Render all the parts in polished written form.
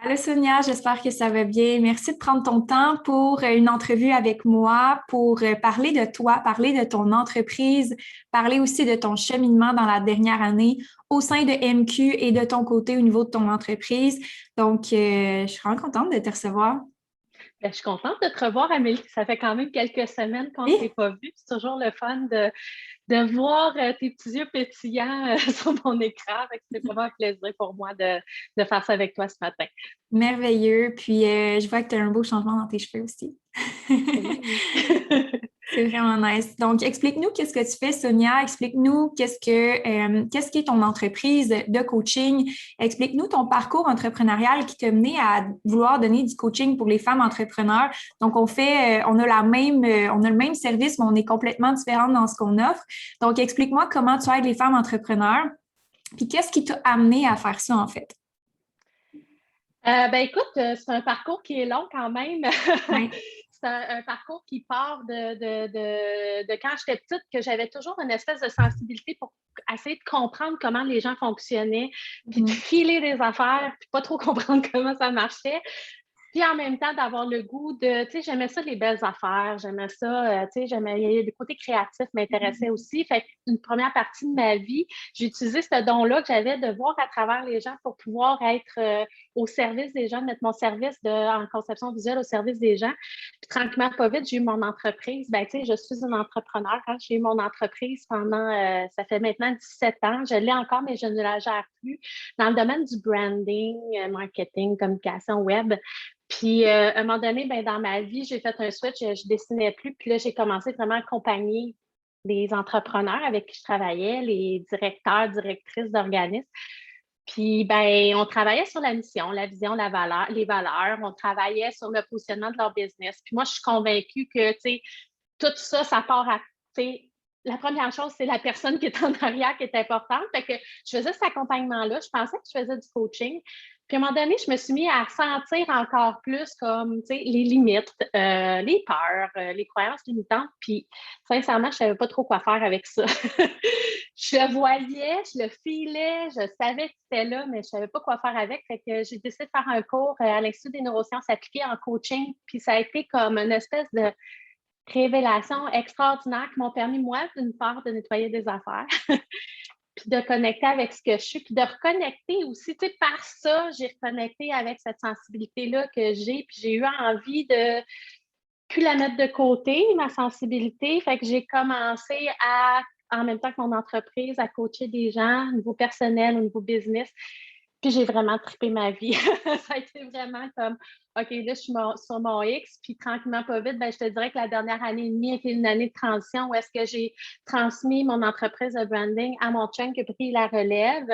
Allô Sonia, j'espère que ça va bien. Merci de prendre ton temps pour une entrevue avec moi, pour parler de toi, parler de ton entreprise, parler aussi de ton cheminement dans la dernière année au sein de MQ et de ton côté au niveau de ton entreprise. Donc, je suis vraiment contente de te recevoir. Ben, je suis contente de te revoir, Amélie. Ça fait quand même quelques semaines qu'on ne s'est Oui. pas vu. C'est toujours le fun de voir tes petits yeux pétillants sur mon écran. Fait que c'est vraiment un plaisir pour moi de faire ça avec toi ce matin. Merveilleux. Puis, je vois que tu as un beau changement dans tes cheveux aussi. Oui. C'est vraiment nice. Donc, explique-nous qu'est-ce que tu fais, Sonia. Explique-nous qu'est-ce qui est ton entreprise de coaching. Explique-nous ton parcours entrepreneurial qui t'a mené à vouloir donner du coaching pour les femmes entrepreneurs. Donc, on a le même service, mais on est complètement différentes dans ce qu'on offre. Donc, explique-moi comment tu aides les femmes entrepreneurs. Puis, qu'est-ce qui t'a amené à faire ça, en fait? Ben écoute, c'est un parcours qui est long quand même. Oui. C'est un parcours qui part de quand j'étais petite, que j'avais toujours une espèce de sensibilité pour essayer de comprendre comment les gens fonctionnaient, puis de Mhm. filer des affaires, puis pas trop comprendre comment ça marchait. Puis en même temps, d'avoir le goût de, tu sais, j'aimais ça, les belles affaires, j'aimais ça, tu sais, j'aimais, il y a le côté créatif m'intéressait aussi. Fait qu'une première partie de ma vie, j'ai utilisé ce don-là que j'avais de voir à travers les gens pour pouvoir être au service des gens, de mettre mon service en conception visuelle au service des gens. Puis tranquillement, pas vite, j'ai eu mon entreprise. Ben, tu sais, je suis une entrepreneur. Hein. J'ai eu mon entreprise pendant, ça fait maintenant 17 ans. Je l'ai encore, mais je ne la gère plus. Dans le domaine du branding, marketing, communication web. Puis, à un moment donné, ben, dans ma vie, j'ai fait un switch, je ne dessinais plus. Puis là, j'ai commencé vraiment à accompagner les entrepreneurs avec qui je travaillais, les directeurs, directrices d'organismes. Puis, ben, on travaillait sur la mission, la vision, la valeur, les valeurs. On travaillait sur le positionnement de leur business. Puis moi, je suis convaincue que, tu sais, tout ça, ça part à, tu sais, la première chose, c'est la personne qui est en arrière qui est importante. Fait que je faisais cet accompagnement-là. Je pensais que je faisais du coaching. Puis à un moment donné, je me suis mis à sentir encore plus comme, tu sais, les limites, les peurs, les croyances limitantes. Puis sincèrement, je ne savais pas trop quoi faire avec ça. Je le voyais, je le filais, je savais que c'était là, mais je ne savais pas quoi faire avec. Fait que j'ai décidé de faire un cours à l'Institut des neurosciences appliquées en coaching. Puis ça a été comme une espèce de révélations extraordinaires qui m'ont permis, moi, d'une part, de nettoyer des affaires, puis de connecter avec ce que je suis, puis de reconnecter aussi. Tu sais, par ça, j'ai reconnecté avec cette sensibilité-là que j'ai, puis j'ai eu envie de plus la mettre de côté, ma sensibilité. Fait que j'ai commencé à, en même temps que mon entreprise, à coacher des gens au niveau personnel, au niveau business. Puis j'ai vraiment trippé ma vie. Ça a été vraiment comme, OK, là, je suis sur mon X, puis tranquillement, pas vite, ben, je te dirais que la dernière année et demie était une année de transition où est-ce que j'ai transmis mon entreprise de branding à mon chum qui a pris la relève.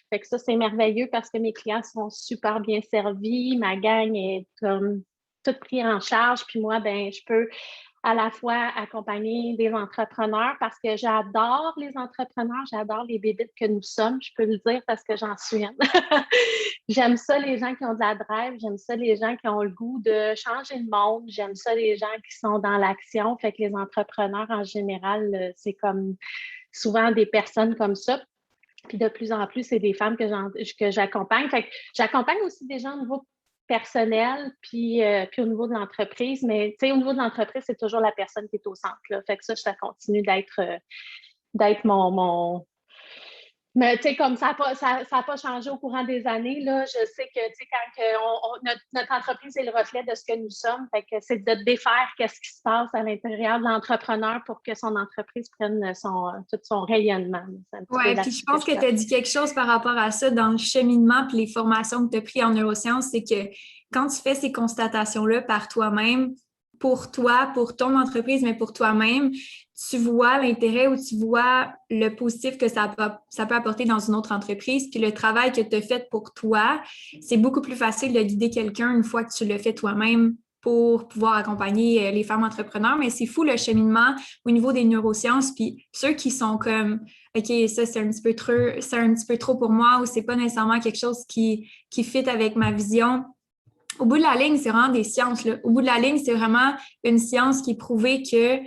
Fait que ça, c'est merveilleux parce que mes clients sont super bien servis, ma gang est comme tout pris en charge, puis moi, ben, je peux à la fois accompagner des entrepreneurs parce que j'adore les entrepreneurs, j'adore les bébites que nous sommes, je peux le dire parce que j'en suis une. J'aime ça les gens qui ont de la drive, j'aime ça les gens qui ont le goût de changer le monde, j'aime ça les gens qui sont dans l'action, fait que les entrepreneurs en général, c'est comme souvent des personnes comme ça. Puis de plus en plus, c'est des femmes que j'accompagne. Fait que j'accompagne aussi des gens au niveau personnel, puis au niveau de l'entreprise. Mais tu sais, au niveau de l'entreprise, c'est toujours la personne qui est au centre. Là. Fait que ça continue d'être mon, mais tu sais, comme ça a pas changé au courant des années, là, je sais que, tu sais, notre entreprise est le reflet de ce que nous sommes, fait que c'est de défaire qu'est-ce qui se passe à l'intérieur de l'entrepreneur pour que son entreprise prenne tout son rayonnement. C'est un petit peu Ouais, puis je là-dessus que pense je que tu as dit cherche. quelque chose par rapport à ça dans le cheminement puis les formations que tu as prises en neurosciences, c'est que quand tu fais ces constatations-là par toi-même, pour toi, pour ton entreprise, mais pour toi-même, tu vois l'intérêt ou tu vois le positif que ça peut apporter dans une autre entreprise. Puis le travail que tu as fait pour toi, c'est beaucoup plus facile de guider quelqu'un une fois que tu le fais toi-même pour pouvoir accompagner les femmes entrepreneurs. Mais c'est fou le cheminement au niveau des neurosciences. Puis ceux qui sont comme OK, ça, c'est un petit peu trop pour moi ou c'est pas nécessairement quelque chose qui fit avec ma vision. Au bout de la ligne, c'est vraiment des sciences, là. Au bout de la ligne, c'est vraiment une science qui est prouvée que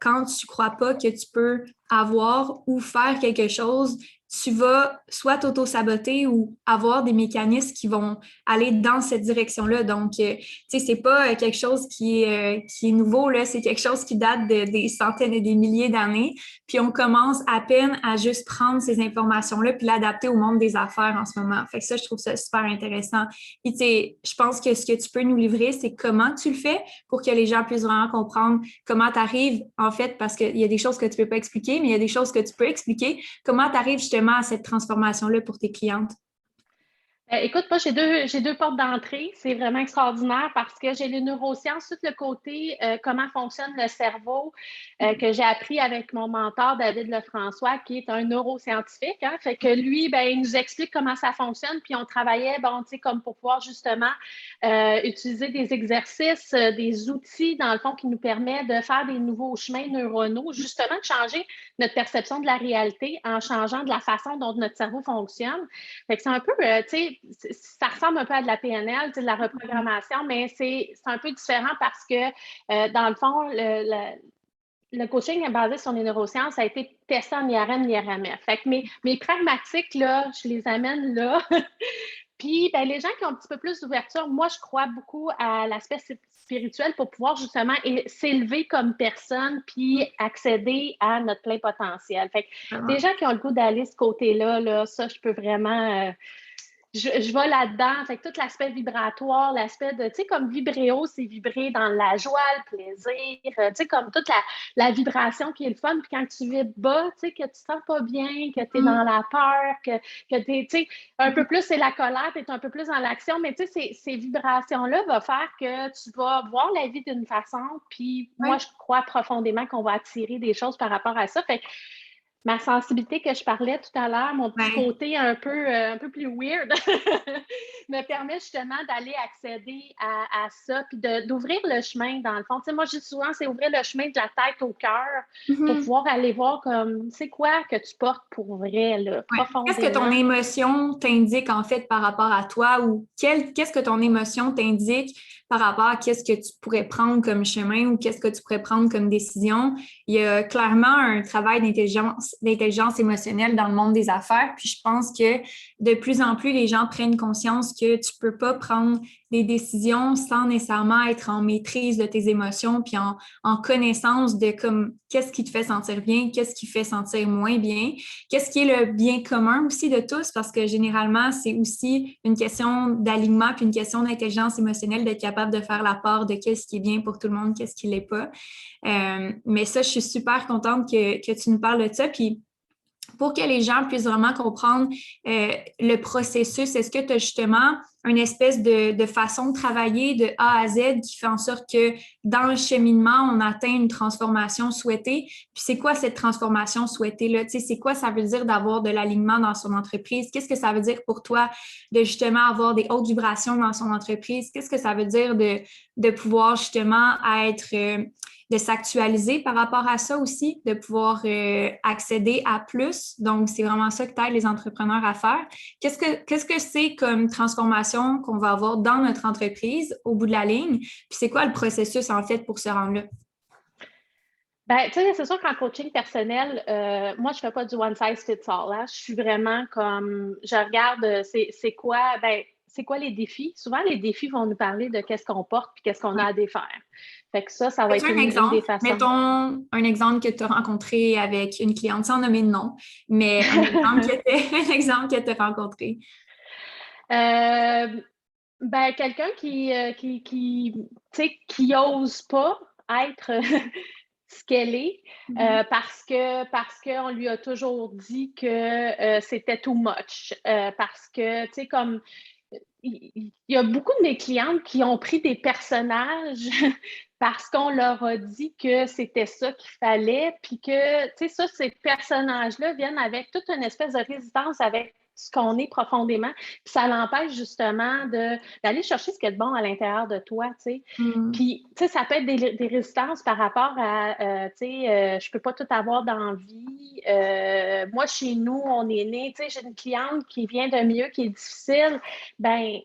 quand tu crois pas que tu peux avoir ou faire quelque chose, tu vas soit t'auto-saboter ou avoir des mécanismes qui vont aller dans cette direction-là. Donc, tu sais, c'est pas quelque chose qui est nouveau, là, c'est quelque chose qui date des centaines et des milliers d'années. Puis on commence à peine à juste prendre ces informations-là puis l'adapter au monde des affaires en ce moment. Fait que ça, je trouve ça super intéressant. Puis, tu sais, je pense que ce que tu peux nous livrer, c'est comment tu le fais pour que les gens puissent vraiment comprendre comment tu arrives, en fait, parce qu'il y a des choses que tu peux pas expliquer, mais il y a des choses que tu peux expliquer. Comment tu arrives justement à cette transformation-là pour tes clientes? Écoute, moi, j'ai deux portes d'entrée. C'est vraiment extraordinaire parce que j'ai les neurosciences, tout le côté comment fonctionne le cerveau que j'ai appris avec mon mentor David Lefrançois, qui est un neuroscientifique. Hein. Fait que lui, ben, il nous explique comment ça fonctionne. Puis on travaillait, bon, tu sais, comme pour pouvoir justement utiliser des exercices, des outils, dans le fond, qui nous permettent de faire des nouveaux chemins neuronaux, justement de changer notre perception de la réalité en changeant de la façon dont notre cerveau fonctionne. Fait que c'est un peu, tu sais, ça ressemble un peu à de la PNL, de la reprogrammation, mais c'est un peu différent parce que, dans le fond, le coaching est basé sur les neurosciences, ça a été testé en IRM, IRMF. Fait que mes pragmatiques, là, je les amène là. Puis, ben, les gens qui ont un petit peu plus d'ouverture, moi, je crois beaucoup à l'aspect spirituel pour pouvoir justement s'élever comme personne puis accéder à notre plein potentiel. Fait que les gens qui ont le goût d'aller ce côté-là, là, ça, je peux vraiment je vais là-dedans. Fait que tout l'aspect vibratoire, l'aspect de, tu sais, comme vibréo, c'est vibrer dans la joie, le plaisir, tu sais, comme toute la vibration qui est le fun. Puis quand tu vibres bas, tu sais, que tu te sens pas bien, que tu es dans la peur, que tu es, tu sais, un peu plus, c'est la colère, tu es un peu plus dans l'action. Mais tu sais, ces vibrations-là vont faire que tu vas voir la vie d'une façon. Puis moi, je crois profondément qu'on va attirer des choses par rapport à ça. Fait que ma sensibilité que je parlais tout à l'heure, mon petit côté un peu plus weird, me permet justement d'aller accéder à ça, puis d'ouvrir le chemin, dans le fond. Tu sais, moi, je dis souvent, c'est ouvrir le chemin de la tête au cœur pour pouvoir aller voir comme, c'est quoi que tu portes pour vrai, là, profondément. Qu'est-ce que ton émotion t'indique, en fait, par rapport à toi ou qu'est-ce que ton émotion t'indique par rapport à qu'est-ce que tu pourrais prendre comme chemin ou qu'est-ce que tu pourrais prendre comme décision? Il y a clairement un travail d'intelligence émotionnelle dans le monde des affaires, puis je pense que de plus en plus, les gens prennent conscience que tu peux pas prendre des décisions sans nécessairement être en maîtrise de tes émotions puis en connaissance de comme qu'est-ce qui te fait sentir bien, qu'est-ce qui fait sentir moins bien, qu'est-ce qui est le bien commun aussi de tous, parce que généralement, c'est aussi une question d'alignement puis une question d'intelligence émotionnelle d'être capable de faire la part de qu'est-ce qui est bien pour tout le monde, qu'est-ce qui l'est pas. Mais ça, je suis super contente que tu nous parles de ça. Puis pour que les gens puissent vraiment comprendre le processus, est-ce que tu as justement une espèce de façon de travailler de A à Z qui fait en sorte que dans le cheminement, on atteint une transformation souhaitée? Puis c'est quoi cette transformation souhaitée-là? Tu sais, c'est quoi ça veut dire d'avoir de l'alignement dans son entreprise? Qu'est-ce que ça veut dire pour toi de justement avoir des hautes vibrations dans son entreprise? Qu'est-ce que ça veut dire de pouvoir justement être... de s'actualiser par rapport à ça aussi, de pouvoir accéder à plus. Donc, c'est vraiment ça que t'aides les entrepreneurs à faire. Qu'est-ce que c'est comme transformation qu'on va avoir dans notre entreprise au bout de la ligne? Puis c'est quoi le processus, en fait, pour se rendre là? Ben, tu sais, c'est sûr qu'en coaching personnel, moi, je fais pas du one size fits all. Hein. Je suis vraiment comme, je regarde, c'est quoi les défis? Souvent, les défis vont nous parler de qu'est-ce qu'on porte puis qu'est-ce qu'on a à défaire. Fait que ça va être une des façons. Mettons un exemple que tu as rencontré avec une cliente, sans nommer de nom, mais un exemple que tu as rencontré. Ben, quelqu'un tu sais, qui ose pas être ce qu'elle est parce qu'on lui a toujours dit que c'était too much. Parce que, tu sais, comme il y a beaucoup de mes clientes qui ont pris des personnages parce qu'on leur a dit que c'était ça qu'il fallait, puis que, tu sais, ça, ces personnages-là viennent avec toute une espèce de résistance avec ce qu'on est profondément, puis ça l'empêche justement d'aller chercher ce qui est bon à l'intérieur de toi, tu sais. Puis, tu sais, ça peut être des résistances par rapport à, tu sais, je peux pas tout avoir dans la vie. Moi, chez nous, on est né, tu sais, j'ai une cliente qui vient d'un milieu qui est difficile, ben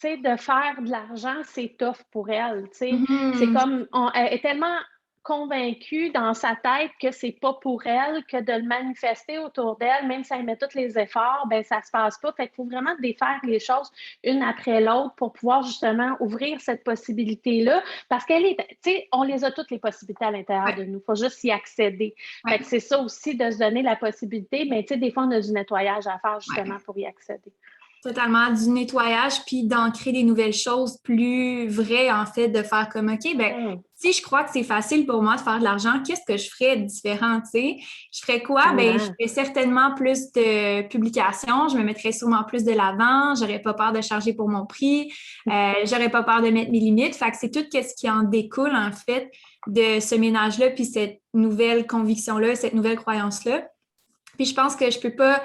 tu sais, de faire de l'argent, c'est tough pour elle, tu sais. C'est comme, elle est tellement convaincue dans sa tête que c'est pas pour elle, que de le manifester autour d'elle, même si elle met tous les efforts, ben ça se passe pas. Fait qu'il faut vraiment défaire les choses une après l'autre pour pouvoir justement ouvrir cette possibilité-là. Parce qu'elle est, tu sais, on les a toutes les possibilités à l'intérieur de nous. Il faut juste y accéder. Fait que c'est ça aussi de se donner la possibilité, mais tu sais, des fois, on a du nettoyage à faire justement pour y accéder. Totalement, du nettoyage, puis d'ancrer des nouvelles choses plus vraies, en fait, de faire comme, OK, ben si je crois que c'est facile pour moi de faire de l'argent, qu'est-ce que je ferais de différent, tu sais? Je ferais quoi? Ben, je ferais certainement plus de publications, je me mettrais sûrement plus de l'avant, j'aurais pas peur de charger pour mon prix, j'aurais pas peur de mettre mes limites. Fait que c'est tout ce qui en découle, en fait, de ce ménage-là, puis cette nouvelle conviction-là, cette nouvelle croyance-là. Puis je pense que je peux pas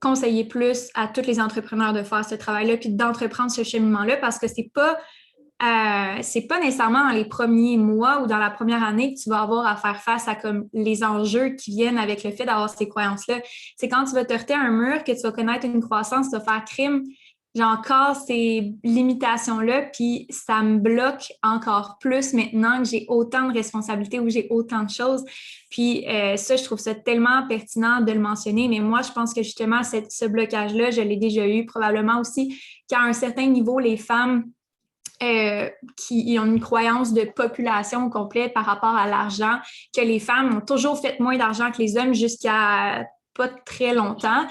conseiller plus à tous les entrepreneurs de faire ce travail-là puis d'entreprendre ce cheminement-là parce que c'est pas nécessairement dans les premiers mois ou dans la première année que tu vas avoir à faire face à comme les enjeux qui viennent avec le fait d'avoir ces croyances-là. C'est quand tu vas te heurter à un mur que tu vas connaître une croissance, tu vas faire crime. J'ai encore ces limitations-là, puis ça me bloque encore plus maintenant que j'ai autant de responsabilités ou j'ai autant de choses. Puis ça, je trouve ça tellement pertinent de le mentionner, mais moi, je pense que justement, ce blocage-là, je l'ai déjà eu probablement aussi qu'à un certain niveau, les femmes qui ont une croyance de population au complet par rapport à l'argent, que les femmes ont toujours fait moins d'argent que les hommes jusqu'à pas très longtemps.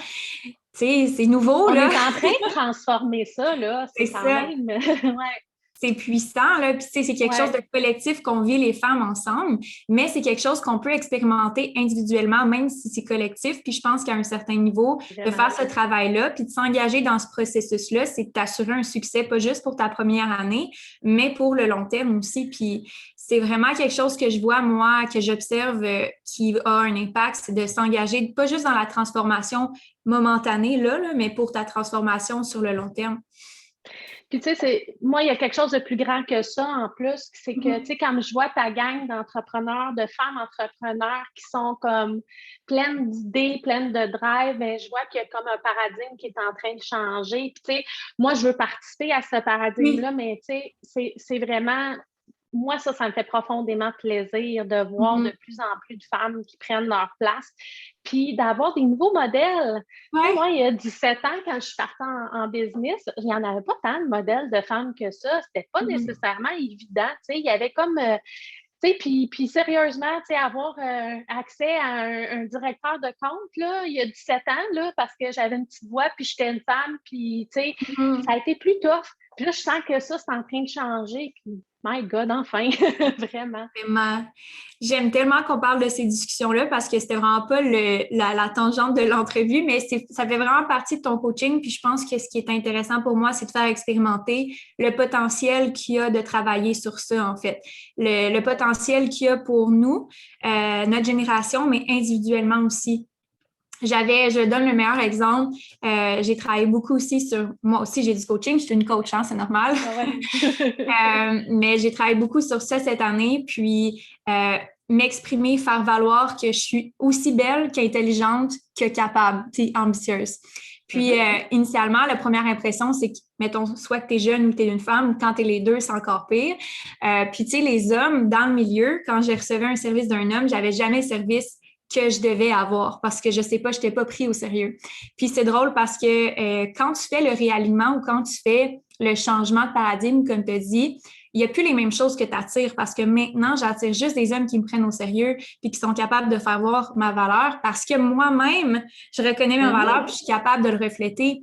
C'est nouveau, on là. est en train de transformer ça, là. C'est quand ça. même... ouais. C'est puissant, là. Puis, c'est quelque chose de collectif qu'on vit les femmes ensemble, mais c'est quelque chose qu'on peut expérimenter individuellement, même si c'est collectif. Puis, je pense qu'à un certain niveau, de faire ce travail-là, puis de s'engager dans ce processus-là, c'est de t'assurer un succès, pas juste pour ta première année, mais pour le long terme aussi. Puis, c'est vraiment quelque chose que je vois, moi, que j'observe qui a un impact, c'est de s'engager, pas juste dans la transformation momentanée, là, mais pour ta transformation sur le long terme. Puis, tu sais, moi, il y a quelque chose de plus grand que ça en plus, c'est que, tu sais, quand je vois ta gang d'entrepreneurs, de femmes entrepreneurs qui sont comme pleines d'idées, pleines de drive, bien, je vois qu'il y a comme un paradigme qui est en train de changer. Puis, tu sais, moi, je veux participer à ce paradigme-là, mais, tu sais, c'est vraiment... Moi, ça me fait profondément plaisir de voir de plus en plus de femmes qui prennent leur place, puis d'avoir des nouveaux modèles. Moi, il y a 17 ans, quand je suis partie en business, il n'y en avait pas tant de modèles de femmes que ça. C'était pas nécessairement évident. Il y avait comme... puis sérieusement, avoir accès à un directeur de compte, là, il y a 17 ans, là, parce que j'avais une petite voix, puis j'étais une femme, puis ça a été plus tough. Puis là, je sens que ça, c'est en train de changer, puis my God, enfin, vraiment. Vraiment. J'aime tellement qu'on parle de ces discussions-là parce que c'était vraiment pas la tangente de l'entrevue, mais ça fait vraiment partie de ton coaching. Puis je pense que ce qui est intéressant pour moi, c'est de faire expérimenter le potentiel qu'il y a de travailler sur ça, en fait. Le potentiel qu'il y a pour nous, notre génération, mais individuellement aussi. Je donne le meilleur exemple. J'ai travaillé beaucoup aussi moi aussi, j'ai du coaching. Je suis une coach, hein, c'est normal. Mais j'ai travaillé beaucoup sur ça cette année. Puis, m'exprimer, faire valoir que je suis aussi belle qu'intelligente que capable, ambitieuse. Puis, initialement, la première impression, c'est que, mettons, soit que tu es jeune ou tu es une femme, ou quand tu es les deux, c'est encore pire. Puis, tu sais, les hommes, dans le milieu, quand je recevais un service d'un homme, j'avais jamais le service que je devais avoir parce que je sais pas, je n'étais pas pris au sérieux. Puis c'est drôle parce que quand tu fais le réalignement ou quand tu fais le changement de paradigme, comme tu as dit, il n'y a plus les mêmes choses que tu attires parce que maintenant, j'attire juste des hommes qui me prennent au sérieux puis qui sont capables de faire voir ma valeur parce que moi-même, je reconnais ma valeur puis je suis capable de le refléter.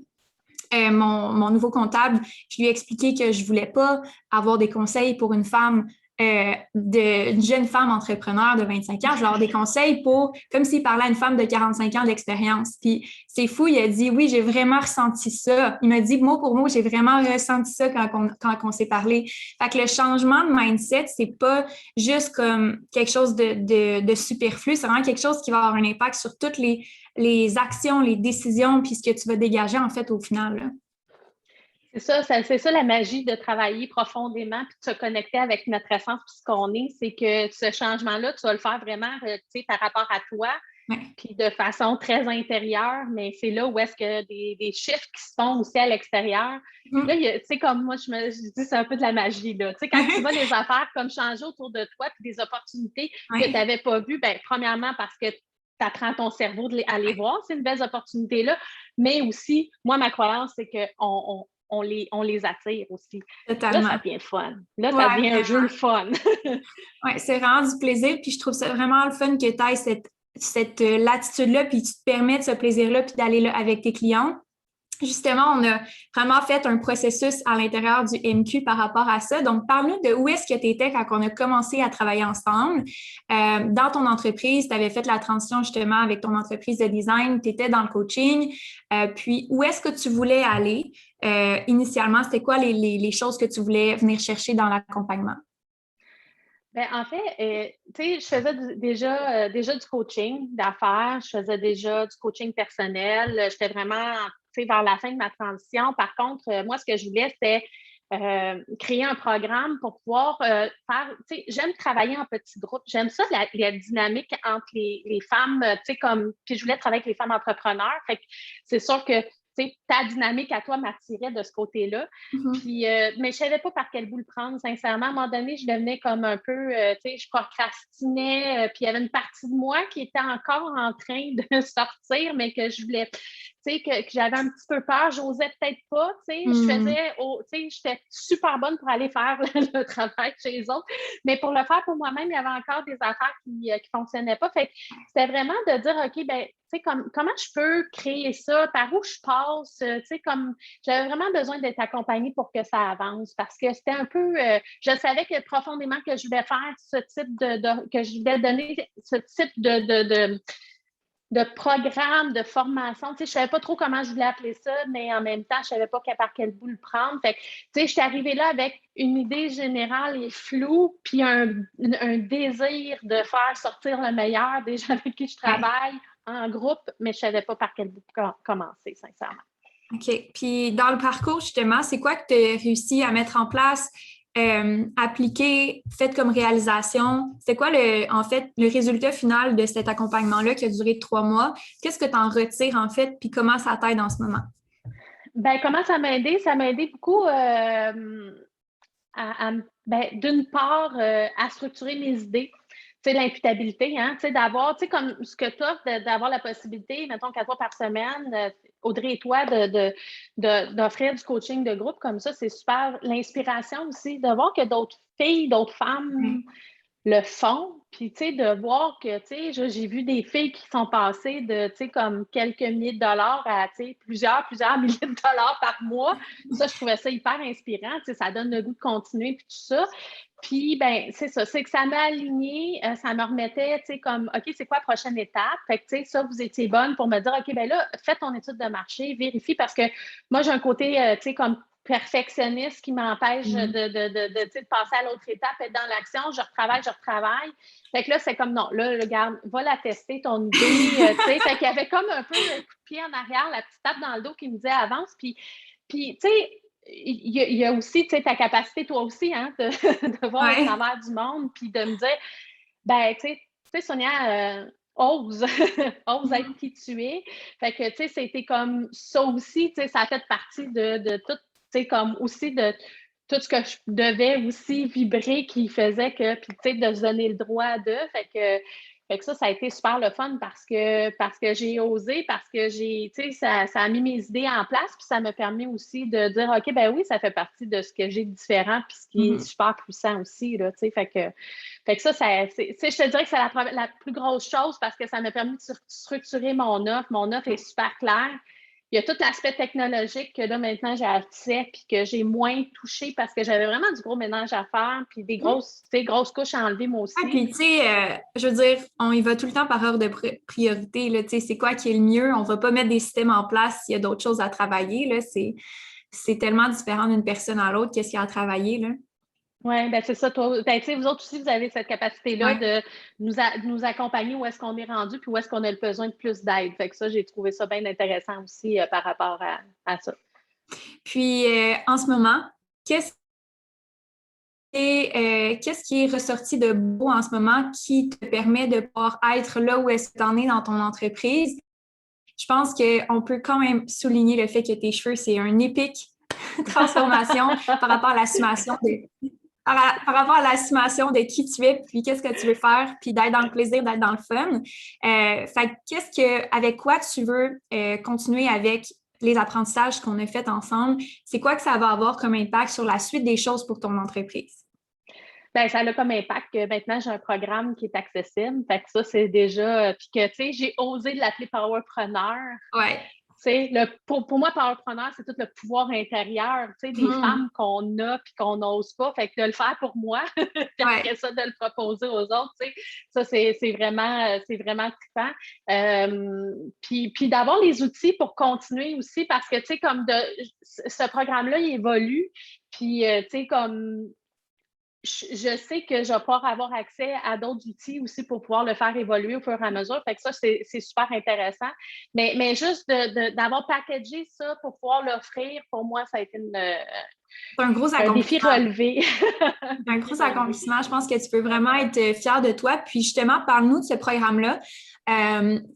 Mon nouveau comptable, je lui ai expliqué que je voulais pas avoir des conseils pour une femme une jeune femme entrepreneur de 25 ans, je leur ai des conseils comme s'il parlait à une femme de 45 ans d'expérience. Puis c'est fou, il a dit, oui, j'ai vraiment ressenti ça. Il m'a dit, mot pour mot, j'ai vraiment ressenti ça quand on s'est parlé. Fait que le changement de mindset, c'est pas juste comme quelque chose de superflu, c'est vraiment quelque chose qui va avoir un impact sur toutes les actions, les décisions, puis ce que tu vas dégager, en fait, au final, là. C'est ça la magie de travailler profondément puis de se connecter avec notre essence puis ce qu'on est, c'est que ce changement-là, tu vas le faire vraiment par rapport à toi Ouais. puis de façon très intérieure, mais c'est là où est-ce que des chiffres qui se font aussi à l'extérieur. Là, tu sais, comme moi, je dis, c'est un peu de la magie, là. Tu sais, quand tu vois les affaires comme changer autour de toi, puis des opportunités que tu n'avais pas vues, bien, premièrement, parce que tu apprends ton cerveau à les voir, ces nouvelles opportunités-là, mais aussi, moi, ma croyance, c'est qu'on les attire aussi. Là, Totalement. ça devient le fun. Là, ça Ouais, devient un jeu le fun. ouais, c'est vraiment du plaisir, puis je trouve ça vraiment le fun que tu aies cette latitude-là, puis tu te permets de ce plaisir-là, puis d'aller là avec tes clients. Justement, on a vraiment fait un processus à l'intérieur du MQ par rapport à ça. Donc, parle-nous de où est-ce que tu étais quand on a commencé à travailler ensemble. Dans ton entreprise, tu avais fait la transition justement avec ton entreprise de design, tu étais dans le coaching. Puis, où est-ce que tu voulais aller? Initialement, c'était quoi les choses que tu voulais venir chercher dans l'accompagnement? Ben, en fait, tu sais, je faisais déjà du coaching d'affaires, je faisais déjà du coaching personnel. J'étais vraiment, tu sais, vers la fin de ma transition. Par contre, moi, ce que je voulais, c'était créer un programme pour pouvoir faire, tu sais, j'aime travailler en petits groupes. J'aime ça, la dynamique entre les femmes, tu sais, comme, puis je voulais travailler avec les femmes entrepreneurs. Fait que c'est sûr que, tu sais, ta dynamique à toi m'attirait de ce côté-là. Mm-hmm. Puis, mais je ne savais pas par quel bout le prendre, sincèrement. À un moment donné, je devenais comme un peu, tu sais, je procrastinais. Puis, il y avait une partie de moi qui était encore en train de sortir, mais que je voulais, tu sais, que j'avais un petit peu peur. J'osais peut-être pas, tu sais. Je faisais, tu sais, j'étais super bonne pour aller faire le travail chez les autres. Mais pour le faire pour moi-même, il y avait encore des affaires qui ne fonctionnaient pas. Fait que c'était vraiment de dire, OK, ben, tu sais, comment je peux créer ça? Par où je passe? Tu sais, comme j'avais vraiment besoin d'être accompagnée pour que ça avance parce que c'était un peu, je savais que profondément que je voulais faire ce type que je voulais donner ce type de programme, de formation. Tu sais, je ne savais pas trop comment je voulais appeler ça, mais en même temps, je ne savais pas par quel bout le prendre. Fait que, tu sais, je suis arrivée là avec une idée générale et floue, puis un désir de faire sortir le meilleur des gens avec qui je travaille en groupe, mais je ne savais pas par quel bout commencer, sincèrement. OK. Puis dans le parcours, justement, c'est quoi que tu as réussi à mettre en place, appliquer, fait comme réalisation? C'est quoi, en fait, le résultat final de cet accompagnement-là qui a duré 3 mois? Qu'est-ce que tu en retires, en fait, puis comment ça t'aide en ce moment? Ben, comment ça m'a aidé? Ça m'a aidé beaucoup ben, d'une part, à structurer mes idées. Tu sais, l'imputabilité, hein, tu sais, d'avoir, tu sais, comme ce que tu offres, d'avoir la possibilité, mettons, 4 fois par semaine, Audrey et toi, d'offrir du coaching de groupe comme ça, c'est super. L'inspiration aussi, de voir que d'autres filles, d'autres femmes le font. Puis, tu sais, de voir que, tu sais, j'ai vu des filles qui sont passées de, tu sais, comme quelques milliers de dollars à, tu sais, plusieurs milliers de dollars par mois. Ça, je trouvais ça hyper inspirant. Tu sais, ça donne le goût de continuer, puis tout ça. Puis, ben, c'est ça, c'est que ça m'a aligné, ça me remettait, tu sais, comme, OK, c'est quoi la prochaine étape? Fait que, tu sais, ça, vous étiez bonne pour me dire, OK, ben là, fais ton étude de marché, vérifie, parce que moi, j'ai un côté, tu sais, comme perfectionniste qui m'empêche de passer à l'autre étape, être dans l'action, je retravaille. Fait que là, c'est comme, non, là, regarde, va la tester, ton idée, tu sais. Fait qu'il y avait comme un peu le coup de pied en arrière, la petite tape dans le dos qui me disait avance. Puis tu sais, il y a aussi, tu sais, ta capacité, toi aussi, hein, de voir au Ouais. travers du monde, puis de me dire, ben, tu sais, Sonia, ose, ose être qui tu es. Fait que, tu sais, c'était comme ça aussi, tu sais, ça a fait partie de tout, tu sais, comme aussi de tout ce que je devais aussi vibrer qui faisait que, puis, tu sais, de se donner le droit de. Fait que ça a été super le fun parce que j'ai osé, parce que j'ai, tu sais, ça a mis mes idées en place, puis ça m'a permis aussi de dire, OK, ben oui, ça fait partie de ce que j'ai de différent, puis ce qui est super puissant aussi, là, tu sais, fait que ça, je te dirais que c'est la plus grosse chose parce que ça m'a permis de structurer mon offre. Mon offre est super claire. Il y a tout l'aspect technologique que là, maintenant, j'ai accès puis que j'ai moins touché parce que j'avais vraiment du gros ménage à faire puis des grosses couches à enlever, moi Ah, aussi. puis, tu sais, je veux dire, on y va tout le temps par ordre de priorité, là, tu sais, c'est quoi qui est le mieux? On va pas mettre des systèmes en place s'il y a d'autres choses à travailler, là, c'est tellement différent d'une personne à l'autre, qu'est-ce qu'il y a à travailler, là. Oui, ben c'est ça. Toi, ben, tu sais, vous autres aussi, vous avez cette capacité-là Ouais. de nous accompagner où est-ce qu'on est rendu puis où est-ce qu'on a le besoin de plus d'aide. Fait que ça, j'ai trouvé ça bien intéressant aussi par rapport à ça. Puis, en ce moment, qu'est-ce qu'est-ce qui est ressorti de beau en ce moment qui te permet de pouvoir être là où est-ce que tu en es dans ton entreprise? Je pense qu'on peut quand même souligner le fait que tes cheveux, c'est une épique transformation par rapport à l'assumation par rapport à l'assumation de qui tu es, puis qu'est-ce que tu veux faire, puis d'être dans le plaisir, d'être dans le fun. Fait avec quoi tu veux continuer avec les apprentissages qu'on a faits ensemble? C'est quoi que ça va avoir comme impact sur la suite des choses pour ton entreprise? Ben, ça a comme impact que maintenant, j'ai un programme qui est accessible. Fait que ça, c'est déjà. Puis que, tu sais, j'ai osé l'appeler Powerpreneur. Ouais. Pour moi, Powerpreneur, c'est tout le pouvoir intérieur, tu sais, des femmes qu'on a puis qu'on n'ose pas. Fait que de le faire pour moi, puis après ça, de le proposer aux autres, tu sais, ça, c'est vraiment trippant. Puis d'avoir les outils pour continuer aussi parce que, tu sais, ce programme-là, il évolue. Puis, tu sais, comme je sais que je vais pouvoir avoir accès à d'autres outils aussi pour pouvoir le faire évoluer au fur et à mesure. Fait que ça, c'est super intéressant. Mais juste d'avoir packagé ça pour pouvoir l'offrir, pour moi, ça a été un gros un défi relevé. Un gros accomplissement. Je pense que tu peux vraiment être fière de toi. Puis justement, parle-nous de ce programme-là.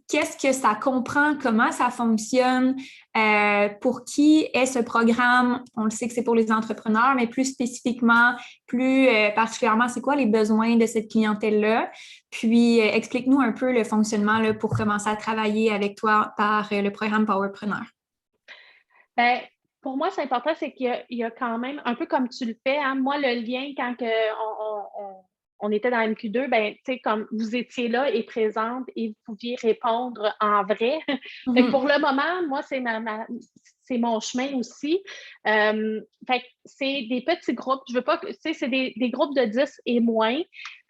Qu'est-ce que ça comprend? Comment ça fonctionne? Pour qui est ce programme? On le sait que c'est pour les entrepreneurs, mais plus spécifiquement, plus particulièrement, c'est quoi les besoins de cette clientèle-là? Puis, explique-nous un peu le fonctionnement là, pour commencer à travailler avec toi par le programme Powerpreneur. Ben, pour moi, c'est important, c'est qu'il y a quand même, un peu comme tu le fais, hein, moi, le lien, quand on était dans MQ2, ben, tu sais, comme vous étiez là et présente et vous pouviez répondre en vrai. Fait que pour le moment, moi, c'est mon chemin aussi. Fait que c'est des petits groupes. Je veux pas que, tu sais, c'est des groupes de 10 et moins.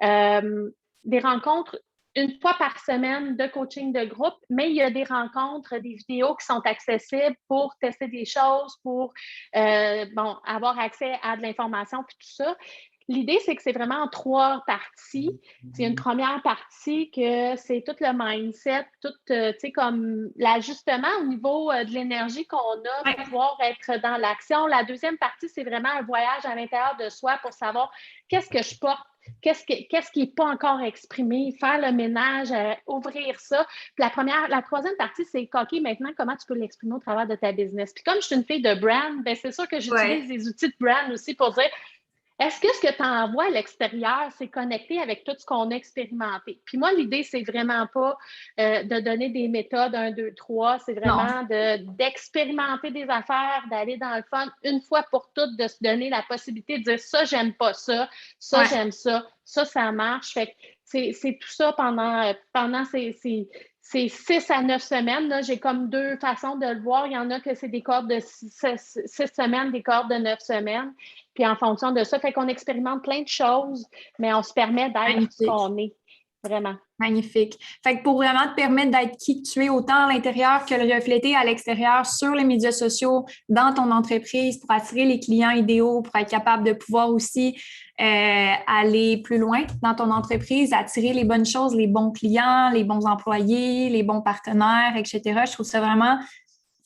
Des rencontres une fois par semaine de coaching de groupe, mais il y a des rencontres, des vidéos qui sont accessibles pour tester des choses, pour avoir accès à de l'information puis tout ça. L'idée, c'est que c'est vraiment en 3 parties. C'est une première partie que c'est tout le mindset, tout, tu sais, comme l'ajustement au niveau de l'énergie qu'on a pour pouvoir être dans l'action. La deuxième partie, c'est vraiment un voyage à l'intérieur de soi pour savoir qu'est-ce que je porte, qu'est-ce qui n'est pas encore exprimé, faire le ménage, ouvrir ça. Puis la troisième partie, c'est OK, maintenant, comment tu peux l'exprimer au travers de ta business. Puis comme je suis une fille de brand, bien, c'est sûr que j'utilise des outils de brand aussi pour dire est-ce que ce que tu envoies à l'extérieur, c'est connecté avec tout ce qu'on a expérimenté? Puis moi, l'idée, c'est vraiment pas de donner des méthodes 1, 2, 3. C'est vraiment d'expérimenter des affaires, d'aller dans le fun une fois pour toutes, de se donner la possibilité de dire ça, j'aime pas ça, ça, j'aime ça marche. Fait que c'est tout ça pendant ces 6 à 9 semaines. Là, j'ai comme 2 façons de le voir. Il y en a que c'est des cohortes de 6 semaines, des cohortes de 9 semaines. Puis en fonction de ça, fait qu'on expérimente plein de choses, mais on se permet d'être ce qu'on est, vraiment. Magnifique. Fait que pour vraiment te permettre d'être qui tu es, autant à l'intérieur que le refléter à l'extérieur sur les médias sociaux, dans ton entreprise, pour attirer les clients idéaux, pour être capable de pouvoir aussi aller plus loin dans ton entreprise, attirer les bonnes choses, les bons clients, les bons employés, les bons partenaires, etc. Je trouve ça vraiment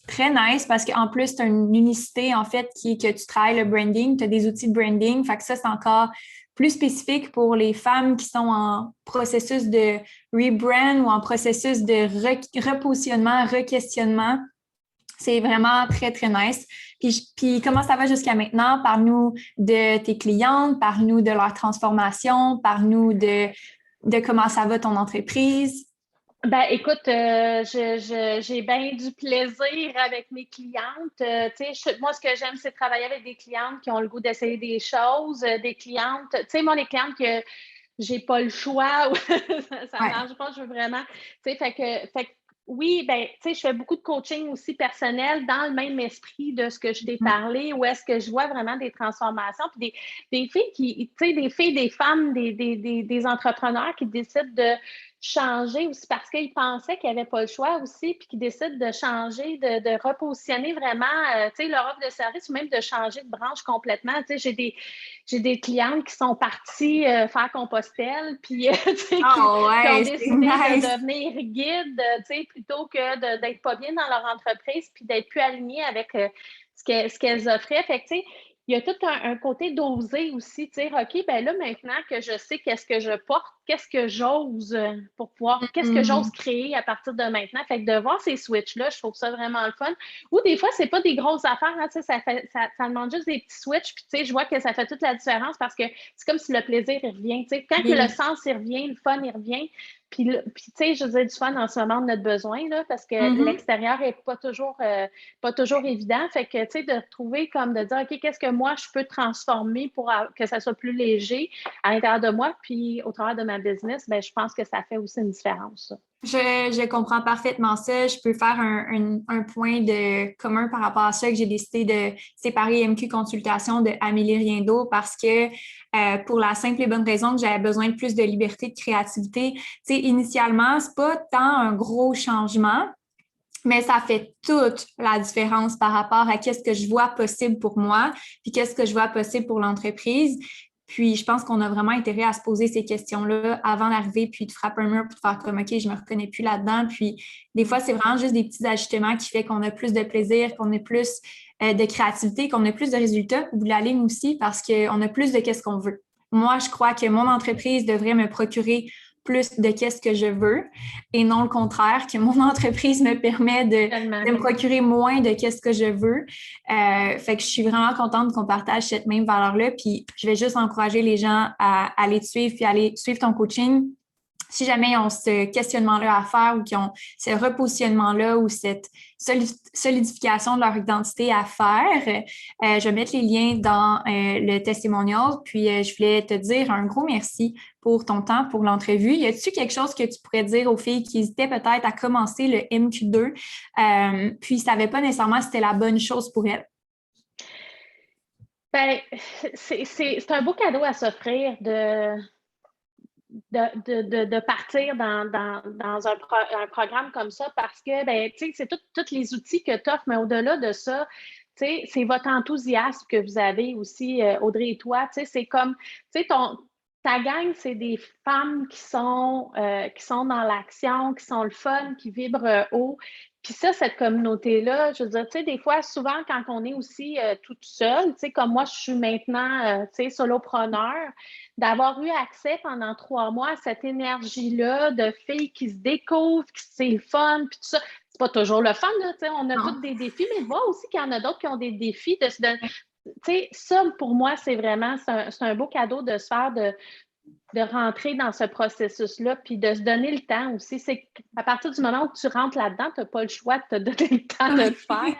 très nice parce qu'en plus, tu as une unicité, en fait, qui est que tu travailles le branding, tu as des outils de branding. Fait que ça, c'est encore plus spécifique pour les femmes qui sont en processus de rebrand ou en processus de repositionnement, re-questionnement. C'est vraiment très, très nice. Puis comment ça va jusqu'à maintenant? Parle-nous de tes clientes, parle-nous de leur transformation, parle-nous de comment ça va ton entreprise. Ben, écoute, j'ai bien du plaisir avec mes clientes. Moi, ce que j'aime, c'est travailler avec des clientes qui ont le goût d'essayer des choses, des clientes, tu sais, moi, les clientes que j'ai pas le choix, ça marche pas, je veux vraiment, tu sais, fait que oui, ben, tu sais, je fais beaucoup de coaching aussi personnel dans le même esprit de ce que je t'ai parlé, où est-ce que je vois vraiment des transformations, puis des filles qui, tu sais, des filles, des femmes, des entrepreneurs qui décident de changer aussi parce qu'ils pensaient qu'ils n'avaient pas le choix aussi, puis qui décident de changer, de repositionner vraiment, tu sais, leur offre de service ou même de changer de branche complètement. Tu sais, j'ai des clientes qui sont parties faire Compostelle, puis tu sais, qui ont décidé de devenir guides, tu sais, plutôt que d'être pas bien dans leur entreprise, puis d'être plus alignées avec ce qu'elles offraient. Fait que, tu sais, il y a tout un côté d'oser aussi, tu sais, OK, ben là, maintenant que je sais qu'est-ce que je porte, qu'est-ce que j'ose pour pouvoir, qu'est-ce que j'ose créer à partir de maintenant. Fait que de voir ces switches-là, je trouve ça vraiment le fun. Ou des fois, c'est pas des grosses affaires, hein, tu sais, ça demande juste des petits switches, puis tu sais, je vois que ça fait toute la différence parce que c'est comme si le plaisir, il revient, tu sais. Quand que le sens, il revient, le fun, il revient. Puis tu sais, je veux dire, du fun en ce moment, on a besoin, là, parce que l'extérieur n'est pas toujours évident. Fait que, tu sais, de trouver comme de dire, OK, qu'est-ce que moi, je peux transformer pour que ça soit plus léger à l'intérieur de moi, puis au travers de ma business, ben, je pense que ça fait aussi une différence, ça. Je comprends parfaitement ça. Je peux faire un point de commun par rapport à ça, que j'ai décidé de séparer MQ Consultation de Amélie Riendo parce que pour la simple et bonne raison que j'avais besoin de plus de liberté, de créativité. Tu sais, initialement, c'est pas tant un gros changement, mais ça fait toute la différence par rapport à qu'est-ce que je vois possible pour moi, puis qu'est-ce que je vois possible pour l'entreprise. Puis, je pense qu'on a vraiment intérêt à se poser ces questions-là avant d'arriver, puis de frapper un mur, puis de faire comme, OK, je me reconnais plus là-dedans. Puis, des fois, c'est vraiment juste des petits ajustements qui font qu'on a plus de plaisir, qu'on a plus de créativité, qu'on a plus de résultats au bout de la ligne aussi, parce qu'on a plus de qu'est-ce qu'on veut. Moi, je crois que mon entreprise devrait me procurer plus de qu'est-ce que je veux et non le contraire, que mon entreprise me permet de me procurer moins de qu'est-ce que je veux. Fait que je suis vraiment contente qu'on partage cette même valeur-là. Puis je vais juste encourager les gens à aller te suivre puis à aller suivre ton coaching. Si jamais ils ont ce questionnement-là à faire ou qu'ils ont ce repositionnement-là ou cette solidification de leur identité à faire, je vais mettre les liens dans le testimonial. Puis, je voulais te dire un gros merci pour ton temps, pour l'entrevue. Y a-t-il quelque chose que tu pourrais dire aux filles qui hésitaient peut-être à commencer le MQ2 puis ne savaient pas nécessairement si c'était la bonne chose pour elles? Ben, c'est un beau cadeau à s'offrir de partir dans un programme comme ça parce que, ben, tu sais, c'est tous les outils que tu offres, mais au-delà de ça, tu sais, c'est votre enthousiasme que vous avez aussi, Audrey et toi. Tu sais, c'est comme, tu sais, ta gang, c'est des femmes qui sont dans l'action, qui sont le fun, qui vibrent haut. Puis ça, cette communauté-là, je veux dire, tu sais, des fois, souvent, quand on est aussi toute seule, tu sais, comme moi, je suis maintenant, tu sais, solopreneur, d'avoir eu accès pendant 3 mois à cette énergie-là de filles qui se découvrent, qui c'est le fun, puis tout ça. C'est pas toujours le fun, là, tu sais, on a tous des défis, mais voir aussi qu'il y en a d'autres qui ont des défis tu sais, ça, pour moi, c'est vraiment, c'est un beau cadeau de se faire de rentrer dans ce processus-là, puis de se donner le temps aussi. C'est à partir du moment où tu rentres là-dedans, tu n'as pas le choix de te donner le temps de le faire.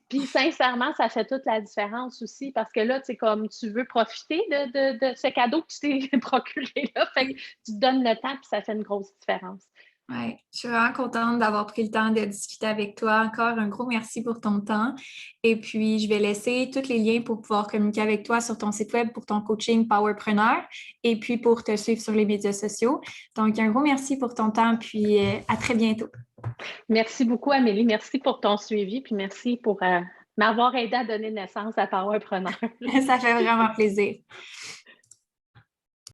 Puis sincèrement, ça fait toute la différence aussi, parce que là, tu sais, comme tu veux profiter de ce cadeau que tu t'es procuré là, fait que tu te donnes le temps, puis ça fait une grosse différence. Oui, je suis vraiment contente d'avoir pris le temps de discuter avec toi. Encore un gros merci pour ton temps. Et puis, je vais laisser tous les liens pour pouvoir communiquer avec toi sur ton site web pour ton coaching Powerpreneur et puis pour te suivre sur les médias sociaux. Donc, un gros merci pour ton temps, puis à très bientôt. Merci beaucoup, Amélie. Merci pour ton suivi, puis merci pour m'avoir aidé à donner naissance à Powerpreneur. Ça fait vraiment plaisir.